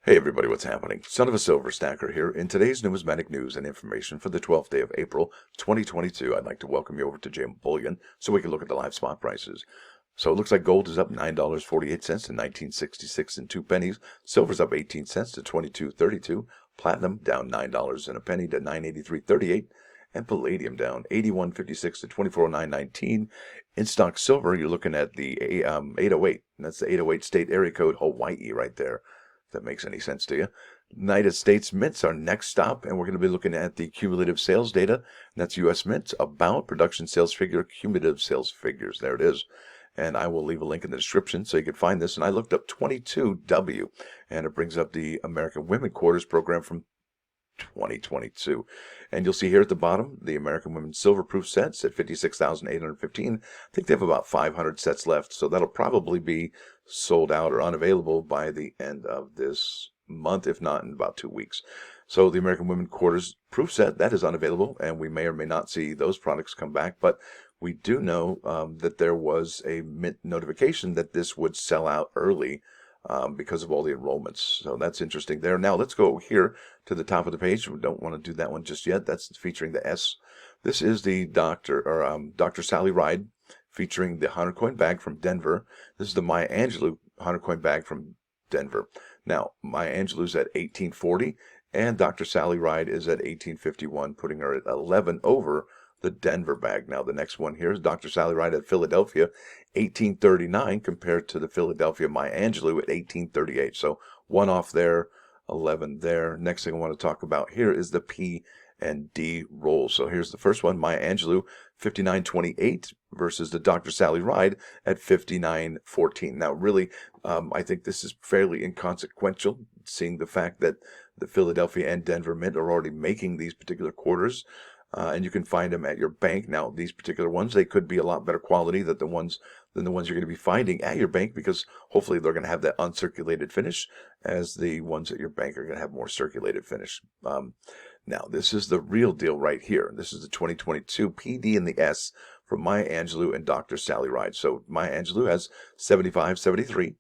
Hey everybody, what's happening? Son of a Silver Stacker here. In today's numismatic news and information for the 12th day of April, 2022, I'd like to welcome you over to JM Bullion so we can look at the live spot prices. So it looks like gold is up $9.48 to 1966 and 2 pennies. Silver's up 18 cents to 22.32. Platinum down $9 and a penny to 983.38. And palladium down 81.56 to 24.0919. In stock silver, you're looking at the 808. And that's the 808 state area code Hawaii right there. If that makes any sense to you. United States Mint's our next stop, and we're going to be looking at the cumulative sales data. And that's U.S. Mint, about production sales figure, cumulative sales figures. There it is. And I will leave a link in the description so you can find this. And I looked up 22W, and it brings up the American Women Quarters program from 2022. And you'll see here at the bottom, the American Women Silver Proof sets at 56,815. I think they have about 500 sets left, so that'll probably be sold out or unavailable by the end of this month, if not in about 2 weeks. So the American Women Quarters Proof set, that is unavailable, and we may or may not see those products come back, but we do know that there was a Mint notification that this would sell out early because of all the enrollments. So that's interesting there. Now let's go here to the top of the page. We don't want to do that one just yet. That's featuring the S. This is the Dr. Sally Ride featuring the 100 coin bag from Denver. This is the Maya Angelou 100 coin bag from Denver. Now Maya Angelou's at 1840 and Dr. Sally Ride is at 1851, putting her at 11 over the Denver bag. Now the next one here is Dr. Sally Ride at Philadelphia, 1839, compared to the Philadelphia Maya Angelou at 1838. So one off there, 11 there. Next thing I want to talk about here is the P and D rolls. So here's the first one, Maya Angelou, 59.28 versus the Dr. Sally Ride at 59.14. Now really, I think this is fairly inconsequential, seeing the fact that the Philadelphia and Denver Mint are already making these particular quarters. And you can find them at your bank. Now, these particular ones, they could be a lot better quality than the ones you're going to be finding at your bank, because hopefully they're going to have that uncirculated finish, as the ones at your bank are going to have more circulated finish. Now, this is the real deal right here. This is the 2022 PD and the S from Maya Angelou and Dr. Sally Ride. So Maya Angelou has 75.73,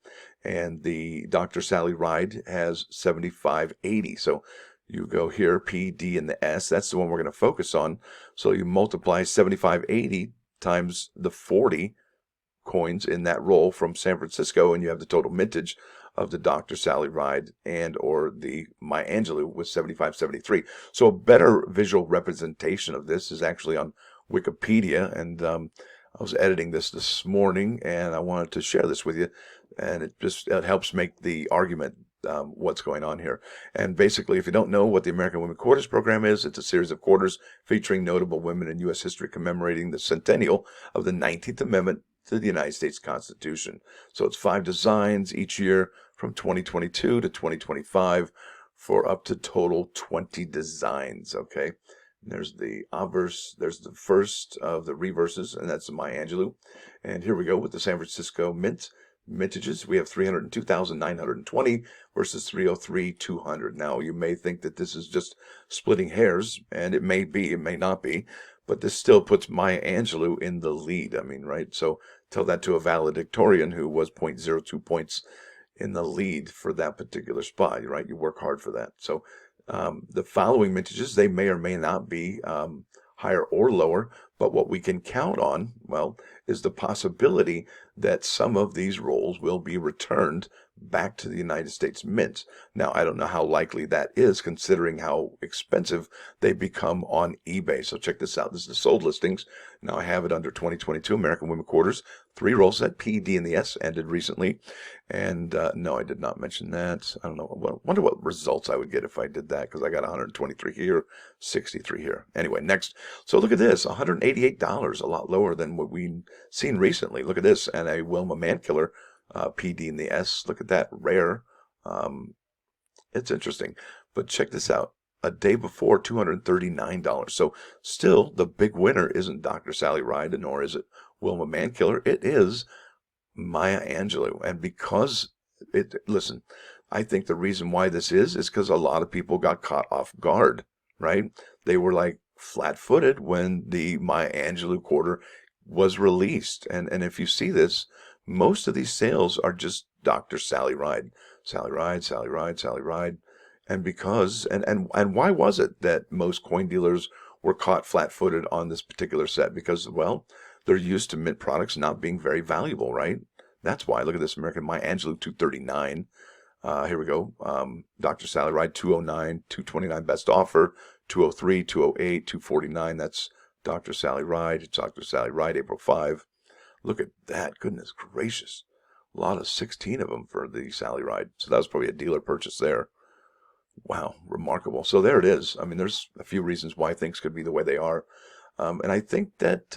and the Dr. Sally Ride has 75.80. So you go here, P, D, and the S. That's the one we're going to focus on. So you multiply 75.80 times the 40 coins in that roll from San Francisco, and you have the total mintage of the Dr. Sally Ride and or the Maya Angelou with 75.73. So a better visual representation of this is actually on Wikipedia, and I was editing this morning, and I wanted to share this with you, and it helps make the argument what's going on here. And basically, if you don't know what the American Women Quarters program is, it's a series of quarters featuring notable women in U.S. history commemorating the centennial of the 19th Amendment to the United States Constitution. So it's 5 designs each year from 2022 to 2025 for up to total 20 designs, okay? And there's the obverse, there's the first of the reverses, and that's the Maya Angelou. And here we go with the San Francisco Mint mintages. We have 302,920 versus 303,200. Now, you may think that this is just splitting hairs, and it may be, it may not be, but this still puts Maya Angelou in the lead. I mean, right? So tell that to a valedictorian who was 0.02 points in the lead for that particular spot, right? You work hard for that. So the following mintages, they may or may not be higher or lower, but what we can count on, well, is the possibility that some of these rolls will be returned back to the United States Mint. Now, I don't know how likely that is, considering how expensive they become on eBay. So check this out. This is the sold listings. Now I have it under 2022 American Women Quarters. 3 roll set, P, D, and the S ended recently. And no, I did not mention that. I don't know. I wonder what results I would get if I did that, because I got 123 here, 63 here. Anyway, next. So look at this, $188, a lot lower than what we've seen recently. Look at this, and a Wilma Mankiller PD in the S. Look at that, rare. It's interesting. But check this out. A day before, $239. So still, the big winner isn't Dr. Sally Ride, nor is it Wilma Mankiller. It is Maya Angelou. And because listen, I think the reason why this is because a lot of people got caught off guard, right? They were like flat-footed when the Maya Angelou quarter was released. And if you see this, most of these sales are just Dr. Sally Ride. Sally Ride, Sally Ride, Sally Ride. And because, and why was it that most coin dealers were caught flat-footed on this particular set? Because, well, they're used to mint products not being very valuable, right? That's why. Look at this American My Angleou 239. Here we go. Dr. Sally Ride 209, 229 best offer, 203, 208, 249. That's Dr. Sally Ride. It's Dr. Sally Ride, April 5. Look at that. Goodness gracious. A lot of 16 of them for the Sally Ride. So that was probably a dealer purchase there. Wow, remarkable. So there it is. I mean, there's a few reasons why things could be the way they are. And I think that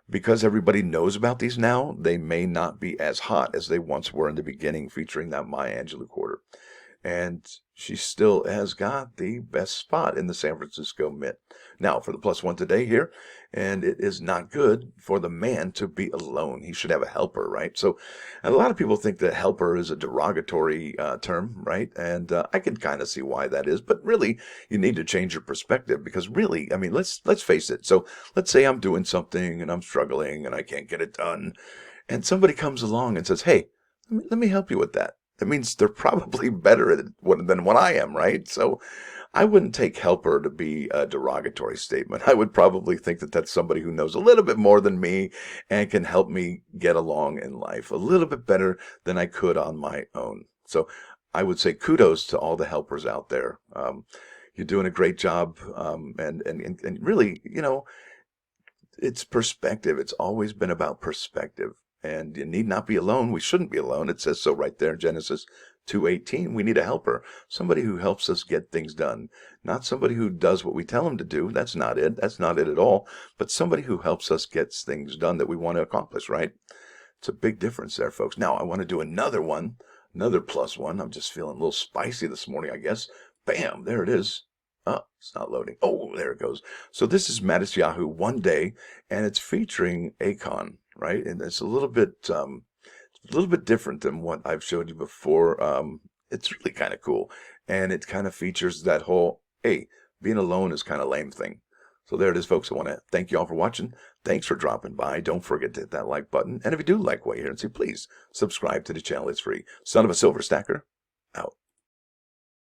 because everybody knows about these now, they may not be as hot as they once were in the beginning, featuring that My Angleou quarter. And she still has got the best spot in the San Francisco Mint. Now, for the plus one today here, and it is not good for the man to be alone. He should have a helper, right? So a lot of people think that helper is a derogatory term, right? And I can kind of see why that is, but really, you need to change your perspective because really, I mean, let's face it. So let's say I'm doing something and I'm struggling and I can't get it done, and somebody comes along and says, "Hey, let me help you with that." That means they're probably better at it than what I am, right? So I wouldn't take helper to be a derogatory statement. I would probably think that that's somebody who knows a little bit more than me and can help me get along in life a little bit better than I could on my own. So I would say kudos to all the helpers out there. You're doing a great job. And really, you know, it's perspective. It's always been about perspective. And you need not be alone. We shouldn't be alone. It says so right there in Genesis 2:18. We need a helper, somebody who helps us get things done, not somebody who does what we tell them to do. That's not it. That's not it at all. But somebody who helps us get things done that we want to accomplish, right? It's a big difference there, folks. Now, I want to do another one, another plus one. I'm just feeling a little spicy this morning, I guess. Bam, there it is. Oh, it's not loading. Oh, there it goes. So this is Mattis Yahoo one day, and it's featuring Akon, right? And it's a little bit different than what I've showed you before. It's really kind of cool, and it kind of features that whole, hey, being alone is kind of lame thing. So there it is, folks. I want to thank you all for watching. Thanks for dropping by. Don't forget to hit that like button. And if you do like what you hear and see, please subscribe to the channel. It's free. Son of a Silver Stacker, out.